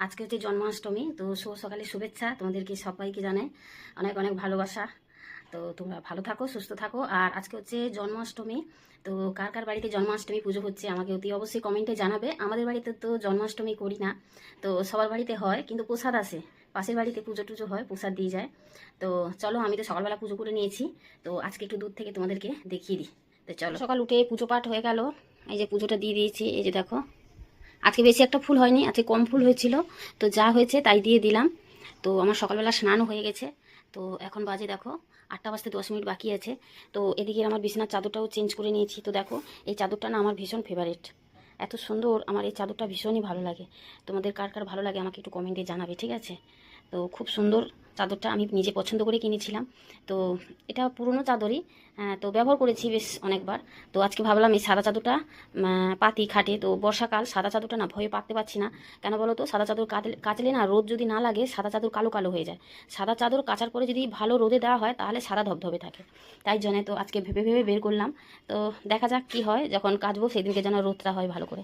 আজকে হচ্ছে জন্মাষ্টমী, তো শুভ সকালে শুভেচ্ছা তোমাদেরকে সবাইকে জানাই অনেক অনেক ভালোবাসা। তো তোমরা ভালো থাকো, সুস্থ থাকো। আর আজকে হচ্ছে জন্মাষ্টমী, তো কার কার বাড়িতে জন্মাষ্টমী পুজো হচ্ছে আমাকে অতি অবশ্যই কমেন্টে জানাবে। আমাদের বাড়িতে তো জন্মাষ্টমী করি না, তো সবার বাড়িতে হয়, কিন্তু প্রসাদ আসে, পাশের বাড়িতে পুজো টুজো হয়, প্রসাদ দিয়ে যায়। তো চলো, আমি তো সকালবেলা পুজো করে নিয়েছি, তো আজকে একটু দূর থেকে তোমাদেরকে দেখিয়ে দিই। তো চলো, সকাল উঠে পুজো পাঠ হয়ে গেল, এই যে পুজোটা দিয়ে দিয়েছি, এই যে দেখো। আজকে বেশি একটা ফুল হয়নি, আজকে কম ফুল হয়েছিল, তো যা হয়েছে তাই দিয়ে দিলাম। তো আমার সকালবেলা স্নানও হয়ে গেছে। তো এখন বাজে দেখো 8টা বাজতে 10 মিনিট বাকি আছে। তো এদিকে আমার বিছানার চাদরটাও চেঞ্জ করে নিয়েছি। তো দেখো, এই চাদরটা না আমার ভীষণ ফেভারিট, এত সুন্দর, আমার এই চাদরটা ভীষণই ভালো লাগে। তোমাদের কার কার ভালো লাগে আমাকে একটু কমেন্টে জানাবে, ঠিক আছে? তো খুব সুন্দর চাদরটা, আমি নিজে পছন্দ করে কিনেছিলাম। তো এটা পুরনো চাদরই, তো ব্যবহার করেছি বেশ অনেকবার। তো আজকে ভাবলাম এই সাদা চাদরটা পাতি খাটে, তো বর্ষাকাল সাদা চাদরটা না ভয়ে পাততে পারছি না। কেন বলো তো, সাদা চাদর কাচলে না রোদ যদি না লাগে সাদা চাদর কালো কালো হয়ে যায়। সাদা চাদর কাচার পরে যদি ভালো রোদে দেওয়া হয় তাহলে সাদা ধবধবে থাকে। তাই জন্য তো আজকে ভেবে ভেবে বের করলাম। তো দেখা যাক কি হয়, যখন কাচবো সেদিনকে যেন রোদটা হয় ভালো করে।